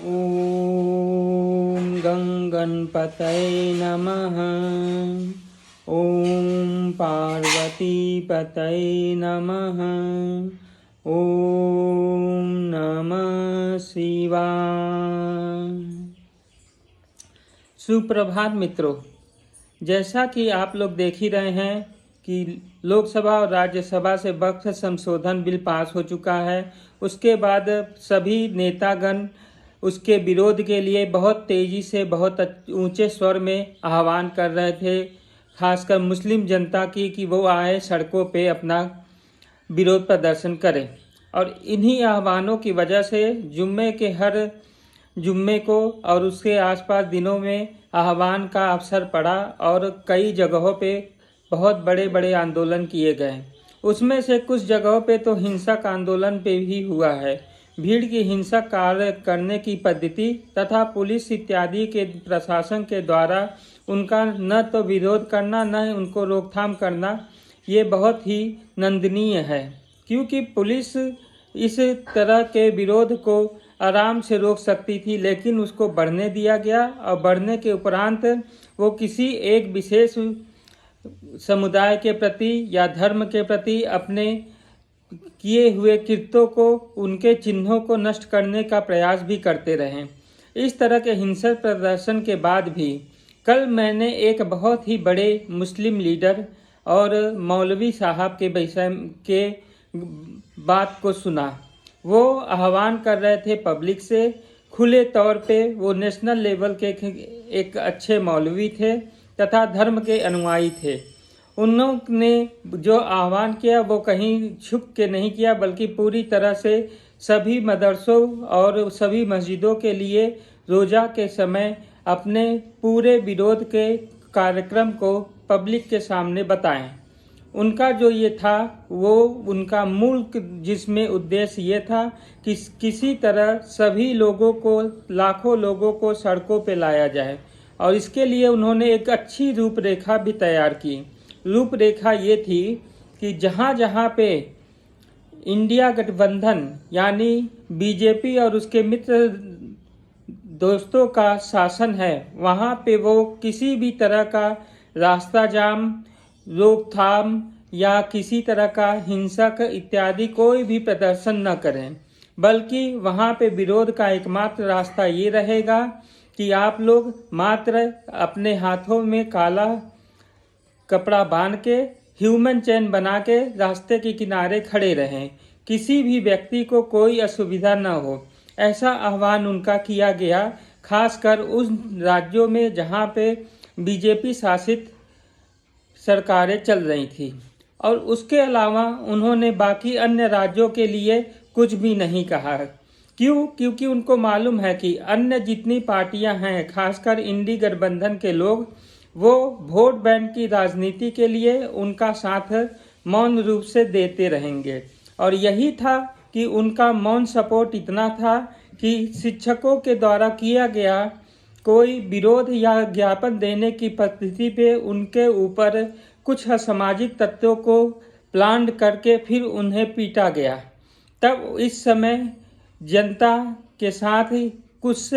ॐ गं गणपतये नमः। ॐ पार्वतीपतये नमः। ॐ नमः शिवाय। सुप्रभात मित्रों, जैसा कि आप लोग देख ही रहे हैं कि लोकसभा और राज्यसभा से वक्फ संशोधन बिल पास हो चुका है। उसके बाद सभी नेतागण उसके विरोध के लिए बहुत तेज़ी से बहुत ऊंचे स्वर में आह्वान कर रहे थे, खासकर मुस्लिम जनता की, कि वो आए सड़कों पे अपना विरोध प्रदर्शन करें। और इन्हीं आह्वानों की वजह से जुम्मे के हर जुम्मे को और उसके आसपास दिनों में आह्वान का अवसर पड़ा और कई जगहों पे बहुत बड़े बड़े आंदोलन किए गए। उसमें से कुछ जगहों पे तो हिंसक आंदोलन पे भी हुआ है। भीड़ की हिंसक कार्य करने की पद्धति तथा पुलिस इत्यादि के प्रशासन के द्वारा उनका न तो विरोध करना न उनको रोकथाम करना, ये बहुत ही निंदनीय है, क्योंकि पुलिस इस तरह के विरोध को आराम से रोक सकती थी, लेकिन उसको बढ़ने दिया गया और बढ़ने के उपरांत वो किसी एक विशेष समुदाय के प्रति या धर्म के प्रति अपने किए हुए कृत्यों को, उनके चिन्हों को नष्ट करने का प्रयास भी करते रहे। इस तरह के हिंसक प्रदर्शन के बाद भी कल मैंने एक बहुत ही बड़े मुस्लिम लीडर और मौलवी साहब के विषय के बात को सुना। वो आह्वान कर रहे थे पब्लिक से, खुले तौर पे। वो नेशनल लेवल के एक अच्छे मौलवी थे तथा धर्म के अनुयायी थे। उन्होंने जो आह्वान किया वो कहीं छुप के नहीं किया, बल्कि पूरी तरह से सभी मदरसों और सभी मस्जिदों के लिए रोज़ा के समय अपने पूरे विरोध के कार्यक्रम को पब्लिक के सामने बताएं। उनका जो ये था, वो उनका मूल जिसमें उद्देश्य ये था कि किसी तरह सभी लोगों को, लाखों लोगों को सड़कों पे लाया जाए। और इसके लिए उन्होंने एक अच्छी रूपरेखा भी तैयार की। रूपरेखा ये थी कि जहाँ जहाँ पे इंडिया गठबंधन यानी बीजेपी और उसके मित्र दोस्तों का शासन है, वहाँ पे वो किसी भी तरह का रास्ता जाम, रोकथाम या किसी तरह का हिंसक इत्यादि कोई भी प्रदर्शन न करें, बल्कि वहाँ पे विरोध का एकमात्र रास्ता ये रहेगा कि आप लोग मात्र अपने हाथों में काला कपड़ा बांध के ह्यूमन चेन बना के रास्ते के किनारे खड़े रहें, किसी भी व्यक्ति को कोई असुविधा न हो। ऐसा आह्वान उनका किया गया, खासकर उन राज्यों में जहाँ पे बीजेपी शासित सरकारें चल रही थी। और उसके अलावा उन्होंने बाकी अन्य राज्यों के लिए कुछ भी नहीं कहा। क्यों? क्योंकि उनको मालूम है कि अन्य जितनी पार्टियां हैं, खासकर इंडी गठबंधन के लोग, वो वोट बैंक की राजनीति के लिए उनका साथ मौन रूप से देते रहेंगे। और यही था कि उनका मौन सपोर्ट इतना था कि शिक्षकों के द्वारा किया गया कोई विरोध या ज्ञापन देने की पद्धति पे उनके ऊपर कुछ असामाजिक तत्वों को प्लान करके फिर उन्हें पीटा गया। तब इस समय जनता के साथ ही कुछ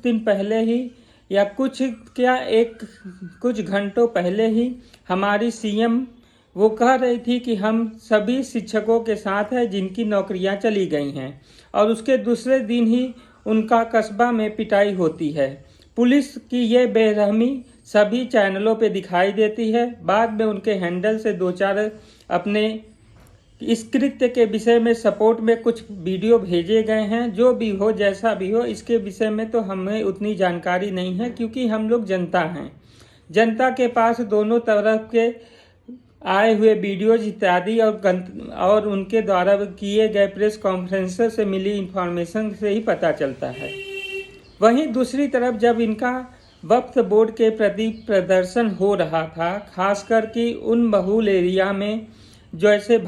दिन पहले ही या कुछ घंटों पहले ही हमारी सीएम वो कह रही थी कि हम सभी शिक्षकों के साथ हैं जिनकी नौकरियां चली गई हैं। और उसके दूसरे दिन ही उनका कस्बा में पिटाई होती है। पुलिस की ये बेरहमी सभी चैनलों पे दिखाई देती है। बाद में उनके हैंडल से दो चार अपने इस कृत्य के विषय में सपोर्ट में कुछ वीडियो भेजे गए हैं। जो भी हो, जैसा भी हो, इसके विषय में तो हमें उतनी जानकारी नहीं है, क्योंकि हम लोग जनता हैं। जनता के पास दोनों तरफ के आए हुए वीडियोज इत्यादि और उनके द्वारा किए गए प्रेस कॉन्फ्रेंस से मिली इंफॉर्मेशन से ही पता चलता है। वहीं दूसरी तरफ जब इनका वक्फ बोर्ड के प्रति प्रदर्शन हो रहा था, खासकर कि उन बहुल एरिया में जैसे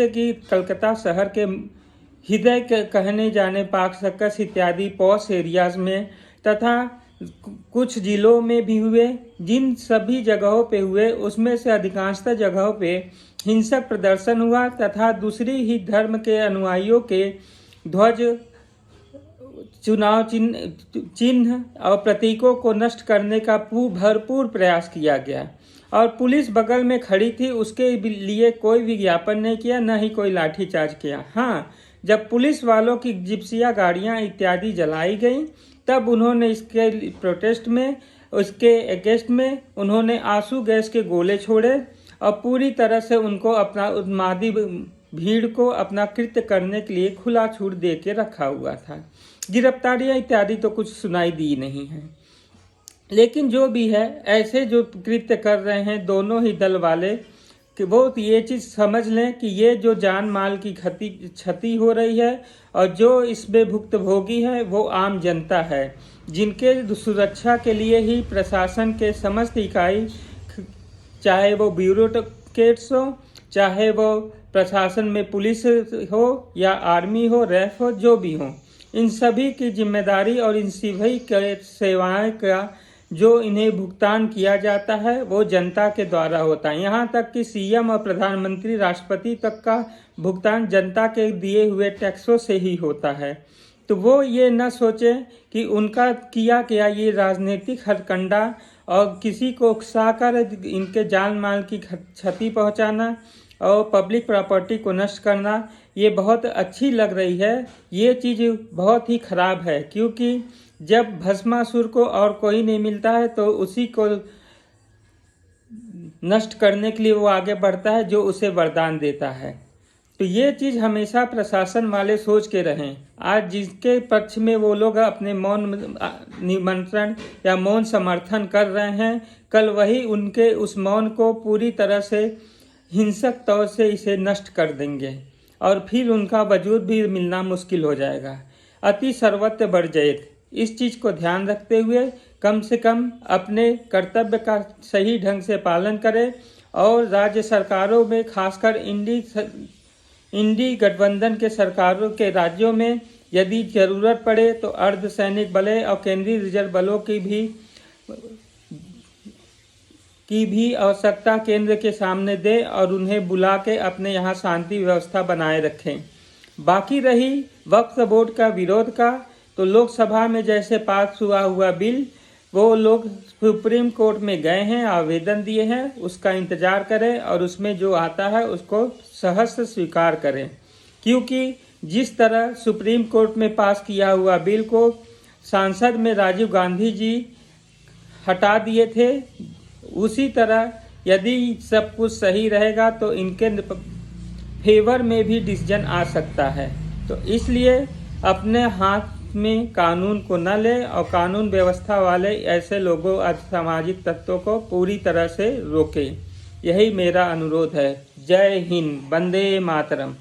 कि कलकत्ता शहर के हृदय के कहने जाने पाक सर्कस इत्यादि पॉश एरियाज में, तथा कुछ जिलों में भी हुए, जिन सभी जगहों पे हुए उसमें से अधिकांशतः जगहों पे हिंसक प्रदर्शन हुआ तथा दूसरी ही धर्म के अनुयायियों के ध्वज चुनाव चिन्ह और प्रतीकों को नष्ट करने का भरपूर प्रयास किया गया और पुलिस बगल में खड़ी थी, उसके लिए कोई विज्ञापन नहीं किया, न ही कोई लाठीचार्ज किया। हाँ, जब पुलिस वालों की जिप्सियां, गाड़ियां इत्यादि जलाई गई, तब उन्होंने इसके प्रोटेस्ट में, उसके अगेंस्ट में उन्होंने आंसू गैस के गोले छोड़े और पूरी तरह से उनको अपना उन्मादी भीड़ को अपना कृत्य करने के लिए खुला छूट दे के रखा हुआ था। गिरफ्तारियां इत्यादि तो कुछ सुनाई दी नहीं है। लेकिन जो भी है, ऐसे जो कृत्य कर रहे हैं दोनों ही दल वाले, कि वो ये चीज़ समझ लें कि ये जो जान माल की क्षति हो रही है और जो इसमें भुक्तभोगी है वो आम जनता है, जिनके सुरक्षा के लिए ही प्रशासन के समस्त इकाई, चाहे वो ब्यूरोक्रेट्स हो, चाहे वो प्रशासन में पुलिस हो या आर्मी हो, रैफ हो, जो भी हो, इन सभी की जिम्मेदारी और इन सभी के सेवाएं का जो इन्हें भुगतान किया जाता है वो जनता के द्वारा होता है। यहाँ तक कि सीएम और प्रधानमंत्री, राष्ट्रपति तक का भुगतान जनता के दिए हुए टैक्सों से ही होता है। तो वो ये न सोचें कि उनका किया क्या ये राजनीतिक हथकंडा और किसी को उकसाकर इनके जान माल की क्षति पहुंचाना और पब्लिक प्रॉपर्टी को नष्ट करना, ये बहुत अच्छी लग रही है। ये चीज़ बहुत ही खराब है, क्योंकि जब भस्मासुर को और कोई नहीं मिलता है तो उसी को नष्ट करने के लिए वो आगे बढ़ता है जो उसे वरदान देता है। तो ये चीज़ हमेशा प्रशासन वाले सोच के रहें। आज जिसके पक्ष में वो लोग अपने मौन निमंत्रण या मौन समर्थन कर रहे हैं, कल वही उनके उस मौन को पूरी तरह से हिंसक तौर से इसे नष्ट कर देंगे और फिर उनका वजूद भी मिलना मुश्किल हो जाएगा। अति सर्वत्र वर्जयेत, इस चीज़ को ध्यान रखते हुए कम से कम अपने कर्तव्य का सही ढंग से पालन करें और राज्य सरकारों में, खासकर इंडी गठबंधन के सरकारों के राज्यों में यदि जरूरत पड़े तो अर्धसैनिक बलें और केंद्रीय रिजर्व बलों की भी आवश्यकता केंद्र के सामने दे और उन्हें बुला के अपने यहाँ शांति व्यवस्था बनाए रखें। बाकी रही वक्फ बोर्ड का विरोध का, तो लोकसभा में जैसे पास हुआ बिल, वो लोग सुप्रीम कोर्ट में गए हैं, आवेदन दिए हैं, उसका इंतजार करें और उसमें जो आता है उसको सहर्ष स्वीकार करें। क्योंकि जिस तरह सुप्रीम कोर्ट में पास किया हुआ बिल को सांसद में राजीव गांधी जी हटा दिए थे, उसी तरह यदि सब कुछ सही रहेगा तो इनके फेवर में भी डिसीजन आ सकता है। तो इसलिए अपने हाथ में कानून को न ले और कानून व्यवस्था वाले ऐसे लोगों, असामाजिक तत्वों को पूरी तरह से रोके। यही मेरा अनुरोध है। जय हिंद, वंदे मातरम।